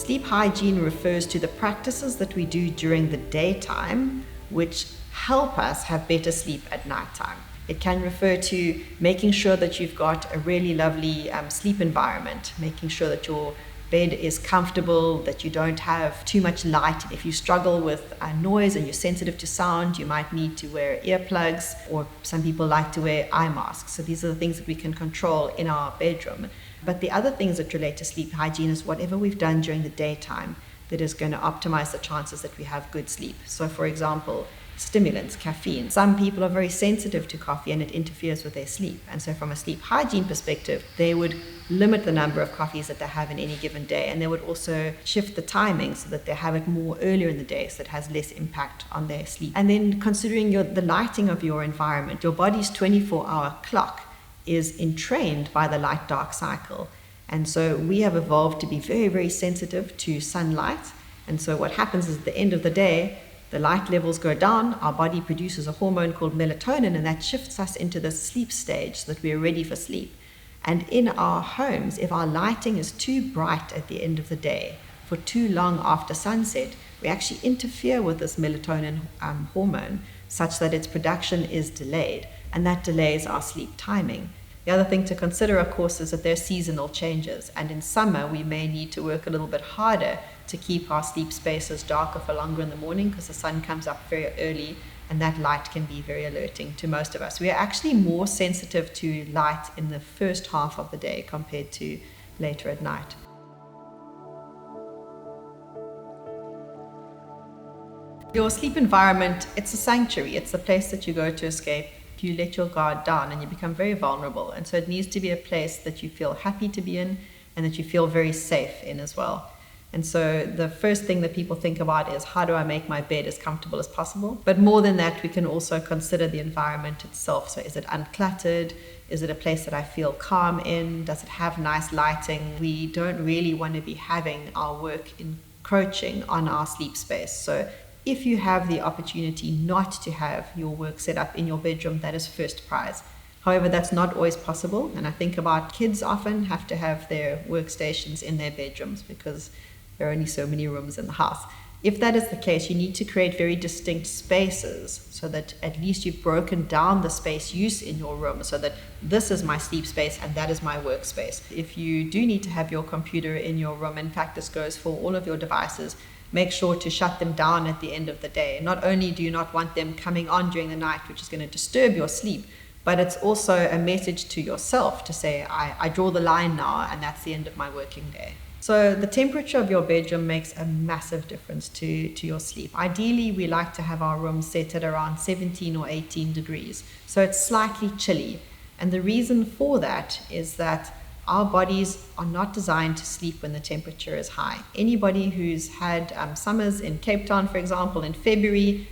Sleep hygiene refers to the practices that we do during the daytime which help us have better sleep at nighttime. It can refer to making sure that you've got a really lovely sleep environment, making sure that your bed is comfortable, that you don't have too much light. If you struggle with noise and you're sensitive to sound, you might need to wear earplugs, or some people like to wear eye masks. So these are the things that we can control in our bedroom. But the other things that relate to sleep hygiene is whatever we've done during the daytime that is going to optimize the chances that we have good sleep. So for example, stimulants, caffeine. Some people are very sensitive to coffee and it interferes with their sleep. And so from a sleep hygiene perspective, they would limit the number of coffees that they have in any given day. And they would also shift the timing so that they have it more earlier in the day so it has less impact on their sleep. And then considering the lighting of your environment, your body's 24-hour clock is entrained by the light-dark cycle. And so we have evolved to be very, very sensitive to sunlight. And so what happens is at the end of the day, the light levels go down, our body produces a hormone called melatonin, and that shifts us into the sleep stage so that we're ready for sleep. And in our homes, if our lighting is too bright at the end of the day, for too long after sunset, we actually interfere with this melatonin hormone such that its production is delayed, and that delays our sleep timing. The other thing to consider, of course, is that there are seasonal changes, and in summer we may need to work a little bit harder to keep our sleep spaces darker for longer in the morning because the sun comes up very early, and that light can be very alerting to most of us. We are actually more sensitive to light in the first half of the day compared to later at night. Your sleep environment, it's a sanctuary. It's the place that you go to escape. You let your guard down and you become very vulnerable. And so it needs to be a place that you feel happy to be in and that you feel very safe in as well. And so the first thing that people think about is, how do I make my bed as comfortable as possible? But more than that, we can also consider the environment itself. So is it uncluttered? Is it a place that I feel calm in? Does it have nice lighting? We don't really want to be having our work encroaching on our sleep space. So if you have the opportunity not to have your work set up in your bedroom, that is first prize. However, that's not always possible. And I think about kids often have to have their workstations in their bedrooms because there are only so many rooms in the house. If that is the case, you need to create very distinct spaces so that at least you've broken down the space use in your room so that this is my sleep space and that is my workspace. If you do need to have your computer in your room, in fact, this goes for all of your devices, make sure to shut them down at the end of the day. Not only do you not want them coming on during the night, which is going to disturb your sleep, but it's also a message to yourself to say, I draw the line now and that's the end of my working day. So the temperature of your bedroom makes a massive difference to your sleep. Ideally, we like to have our room set at around 17 or 18 degrees. So it's slightly chilly. And the reason for that is that our bodies are not designed to sleep when the temperature is high. Anybody who's had summers in Cape Town, for example, in February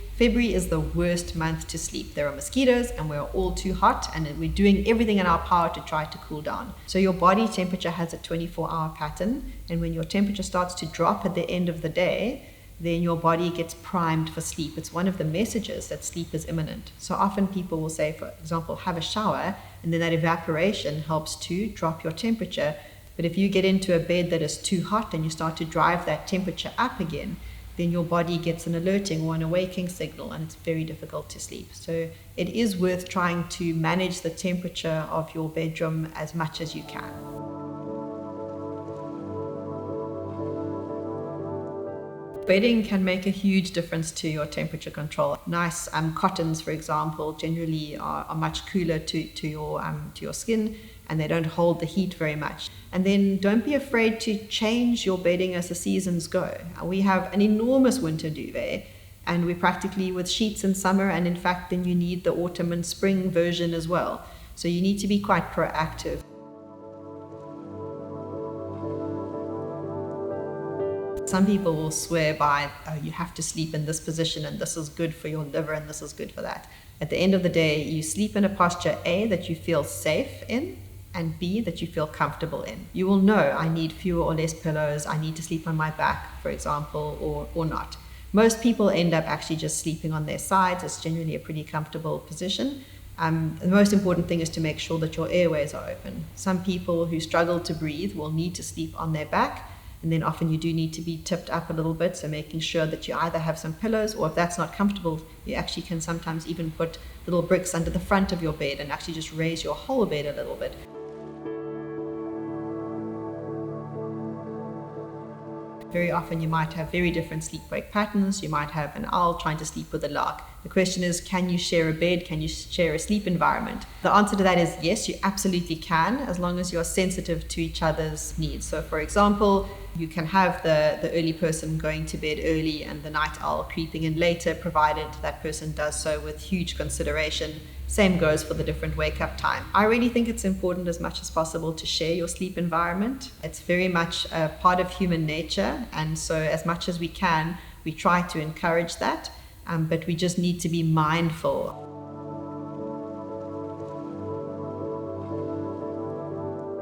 is the worst month to sleep. There are mosquitoes and we're all too hot and we're doing everything in our power to try to cool down. So your body temperature has a 24-hour pattern, and when your temperature starts to drop at the end of the day, then your body gets primed for sleep. It's one of the messages that sleep is imminent. So often people will say, for example, have a shower, and then that evaporation helps to drop your temperature. But if you get into a bed that is too hot and you start to drive that temperature up again, then your body gets an alerting or an awakening signal, and it's very difficult to sleep. So it is worth trying to manage the temperature of your bedroom as much as you can. Bedding can make a huge difference to your temperature control. Nice cottons, for example, generally are much cooler to your skin, and they don't hold the heat very much. And then don't be afraid to change your bedding as the seasons go. We have an enormous winter duvet, and we're practically with sheets in summer, and in fact then you need the autumn and spring version as well. So you need to be quite proactive. Some people will swear by, oh, you have to sleep in this position and this is good for your liver and this is good for that. At the end of the day, you sleep in a posture, A, that you feel safe in, and B, that you feel comfortable in. You will know, I need fewer or less pillows, I need to sleep on my back, for example, or not. Most people end up actually just sleeping on their sides. It's generally a pretty comfortable position. The most important thing is to make sure that your airways are open. Some people who struggle to breathe will need to sleep on their back, And then often you do need to be tipped up a little bit, so making sure that you either have some pillows, or if that's not comfortable, you actually can sometimes even put little bricks under the front of your bed and actually just raise your whole bed a little bit. Very often you might have very different sleep-wake patterns. You might have an owl trying to sleep with a lark. The question is, can you share a bed? Can you share a sleep environment? The answer to that is yes, you absolutely can, as long as you're sensitive to each other's needs. So for example, you can have the early person going to bed early and the night owl creeping in later, provided that person does so with huge consideration. Same goes for the different wake-up time. I really think it's important as much as possible to share your sleep environment. It's very much a part of human nature, and so as much as we can, we try to encourage that, but we just need to be mindful.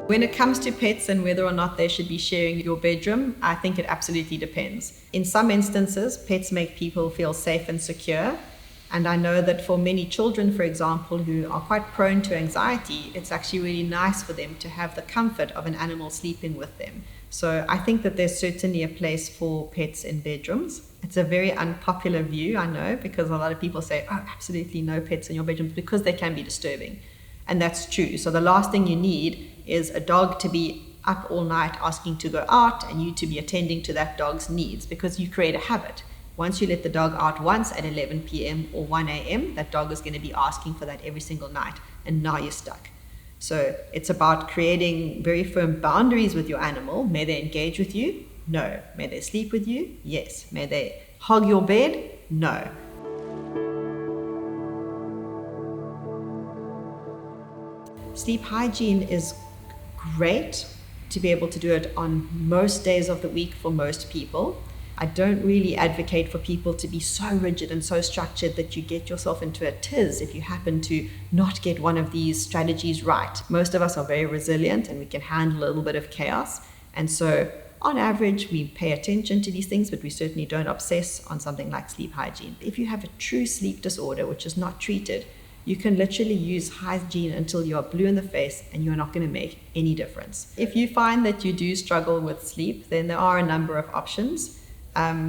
When it comes to pets and whether or not they should be sharing your bedroom, I think it absolutely depends. In some instances, pets make people feel safe and secure. And I know that for many children, for example, who are quite prone to anxiety, it's actually really nice for them to have the comfort of an animal sleeping with them. So I think that there's certainly a place for pets in bedrooms. It's a very unpopular view, I know, because a lot of people say, oh, absolutely no pets in your bedrooms, because they can be disturbing. And that's true. So the last thing you need is a dog to be up all night asking to go out and you to be attending to that dog's needs, because you create a habit. Once you let the dog out once at 11 p.m. or 1 a.m., that dog is going to be asking for that every single night, and now you're stuck. So it's about creating very firm boundaries with your animal. May they engage with you? No. May they sleep with you? Yes. May they hog your bed? No. Sleep hygiene is great to be able to do it on most days of the week for most people. I don't really advocate for people to be so rigid and so structured that you get yourself into a tiz if you happen to not get one of these strategies right. Most of us are very resilient and we can handle a little bit of chaos. And so on average, we pay attention to these things, but we certainly don't obsess on something like sleep hygiene. If you have a true sleep disorder, which is not treated, you can literally use hygiene until you are blue in the face and you're not going to make any difference. If you find that you do struggle with sleep, then there are a number of options.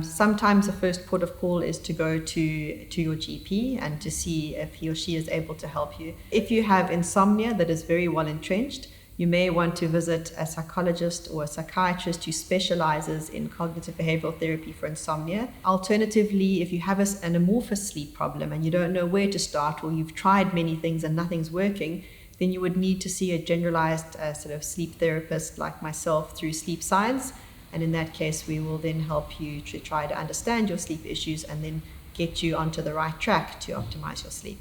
Sometimes the first port of call is to go to your GP and to see if he or she is able to help you. If you have insomnia that is very well entrenched, you may want to visit a psychologist or a psychiatrist who specializes in cognitive behavioral therapy for insomnia. Alternatively, if you have an amorphous sleep problem and you don't know where to start, or you've tried many things and nothing's working, then you would need to see a generalized sort of sleep therapist like myself through sleep science. And in that case, we will then help you to try to understand your sleep issues and then get you onto the right track to optimize your sleep.